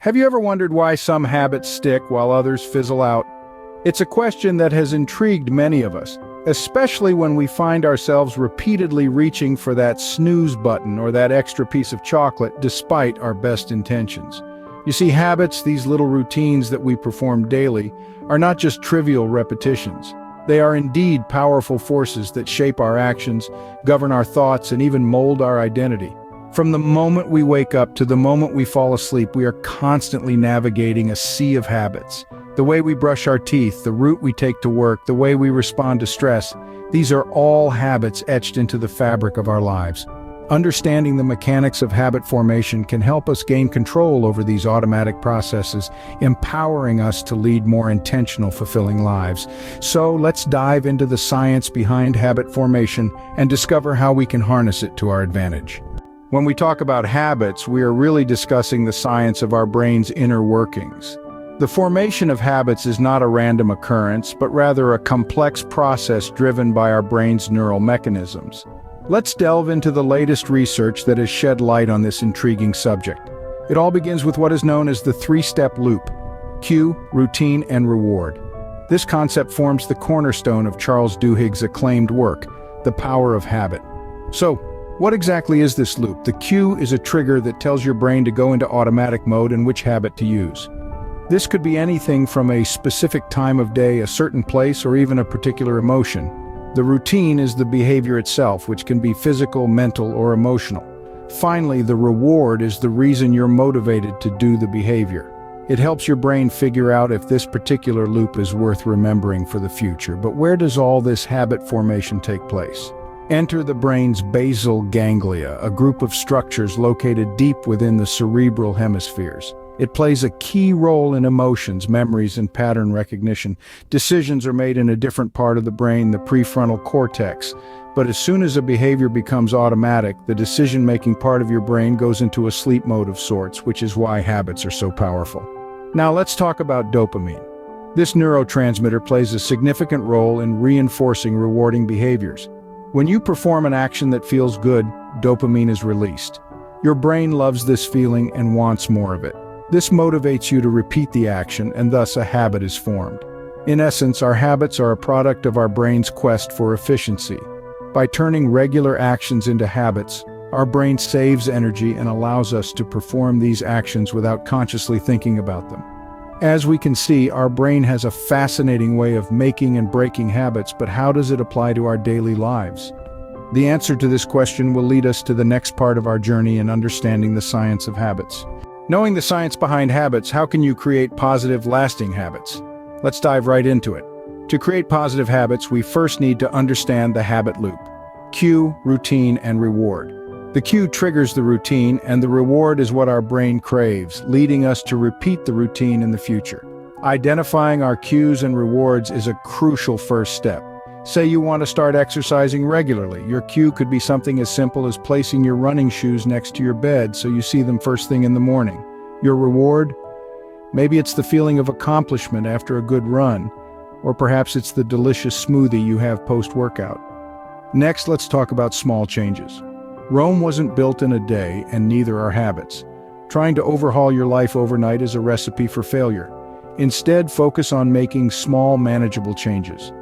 Have you ever wondered why some habits stick while others fizzle out? It's a question that has intrigued many of us, especially when we find ourselves repeatedly reaching for that snooze button or that extra piece of chocolate despite our best intentions. You see, habits, these little routines that we perform daily, are not just trivial repetitions. They are indeed powerful forces that shape our actions, govern our thoughts, and even mold our identity. From the moment we wake up to the moment we fall asleep, we are constantly navigating a sea of habits. The way we brush our teeth, the route we take to work, the way we respond to stress, these are all habits etched into the fabric of our lives. Understanding the mechanics of habit formation can help us gain control over these automatic processes, empowering us to lead more intentional, fulfilling lives. So let's dive into the science behind habit formation and discover how we can harness it to our advantage. When we talk about habits, we are really discussing the science of our brain's inner workings. The formation of habits is not a random occurrence, but rather a complex process driven by our brain's neural mechanisms. Let's delve into the latest research that has shed light on this intriguing subject. It all begins with what is known as the three-step loop: cue, routine, and reward. This concept forms the cornerstone of Charles Duhigg's acclaimed work, The Power of Habit. So, what exactly is this loop? The cue is a trigger that tells your brain to go into automatic mode and which habit to use. This could be anything from a specific time of day, a certain place, or even a particular emotion. The routine is the behavior itself, which can be physical, mental, or emotional. Finally, the reward is the reason you're motivated to do the behavior. It helps your brain figure out if this particular loop is worth remembering for the future. But where does all this habit formation take place? Enter the brain's basal ganglia, a group of structures located deep within the cerebral hemispheres. It plays a key role in emotions, memories, and pattern recognition. Decisions are made in a different part of the brain, the prefrontal cortex. But as soon as a behavior becomes automatic, the decision-making part of your brain goes into a sleep mode of sorts, which is why habits are so powerful. Now let's talk about dopamine. This neurotransmitter plays a significant role in reinforcing rewarding behaviors. When you perform an action that feels good, dopamine is released. Your brain loves this feeling and wants more of it. This motivates you to repeat the action, and thus a habit is formed. In essence, our habits are a product of our brain's quest for efficiency. By turning regular actions into habits, our brain saves energy and allows us to perform these actions without consciously thinking about them. As we can see, our brain has a fascinating way of making and breaking habits, but how does it apply to our daily lives? The answer to this question will lead us to the next part of our journey in understanding the science of habits. Knowing the science behind habits, how can you create positive, lasting habits? Let's dive right into it. To create positive habits, we first need to understand the habit loop: cue, routine, and reward. The cue triggers the routine, and the reward is what our brain craves, leading us to repeat the routine in the future. Identifying our cues and rewards is a crucial first step. Say you want to start exercising regularly. Your cue could be something as simple as placing your running shoes next to your bed so you see them first thing in the morning. Your reward? Maybe it's the feeling of accomplishment after a good run, or perhaps it's the delicious smoothie you have post-workout. Next, let's talk about small changes. Rome wasn't built in a day, and neither are habits. Trying to overhaul your life overnight is a recipe for failure. Instead, focus on making small, manageable changes.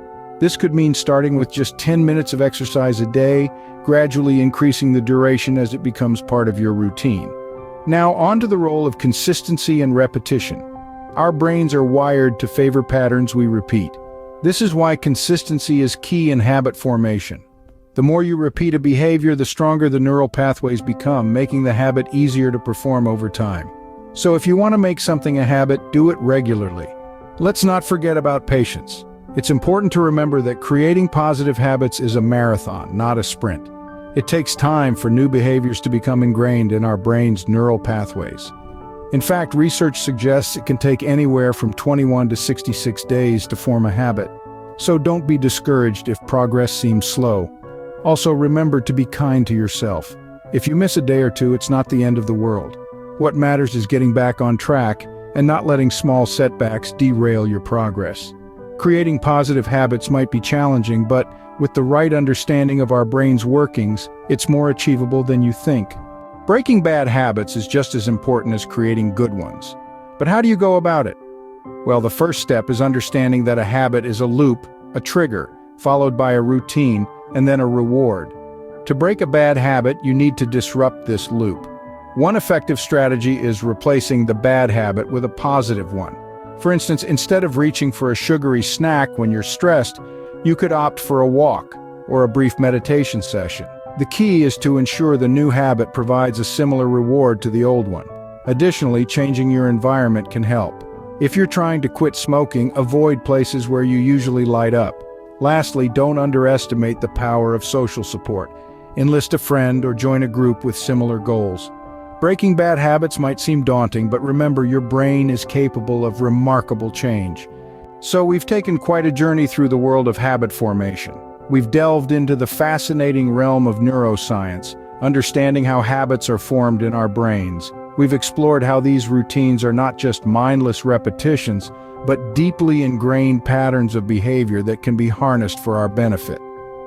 This could mean starting with just 10 minutes of exercise a day, gradually increasing the duration as it becomes part of your routine. Now, on to the role of consistency and repetition. Our brains are wired to favor patterns we repeat. This is why consistency is key in habit formation. The more you repeat a behavior, the stronger the neural pathways become, making the habit easier to perform over time. So if you want to make something a habit, do it regularly. Let's not forget about patience. It's important to remember that creating positive habits is a marathon, not a sprint. It takes time for new behaviors to become ingrained in our brain's neural pathways. In fact, research suggests it can take anywhere from 21 to 66 days to form a habit. So don't be discouraged if progress seems slow. Also, remember to be kind to yourself. If you miss a day or two, it's not the end of the world. What matters is getting back on track and not letting small setbacks derail your progress. Creating positive habits might be challenging, but with the right understanding of our brain's workings, it's more achievable than you think. Breaking bad habits is just as important as creating good ones. But how do you go about it? Well, the first step is understanding that a habit is a loop, a trigger, followed by a routine, and then a reward. To break a bad habit, you need to disrupt this loop. One effective strategy is replacing the bad habit with a positive one. For instance, instead of reaching for a sugary snack when you're stressed, you could opt for a walk or a brief meditation session. The key is to ensure the new habit provides a similar reward to the old one. Additionally, changing your environment can help. If you're trying to quit smoking, avoid places where you usually light up. Lastly, don't underestimate the power of social support. Enlist a friend or join a group with similar goals. Breaking bad habits might seem daunting, but remember, your brain is capable of remarkable change. So we've taken quite a journey through the world of habit formation. We've delved into the fascinating realm of neuroscience, understanding how habits are formed in our brains. We've explored how these routines are not just mindless repetitions, but deeply ingrained patterns of behavior that can be harnessed for our benefit.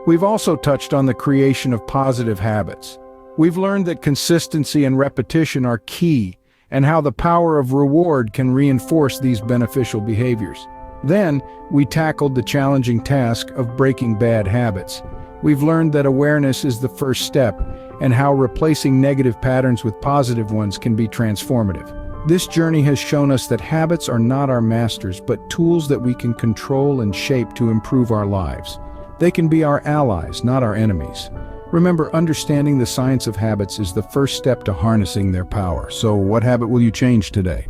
We've also touched on the creation of positive habits. We've learned that consistency and repetition are key, and how the power of reward can reinforce these beneficial behaviors. Then, we tackled the challenging task of breaking bad habits. We've learned that awareness is the first step, and how replacing negative patterns with positive ones can be transformative. This journey has shown us that habits are not our masters, but tools that we can control and shape to improve our lives. They can be our allies, not our enemies. Remember, understanding the science of habits is the first step to harnessing their power. So, what habit will you change today?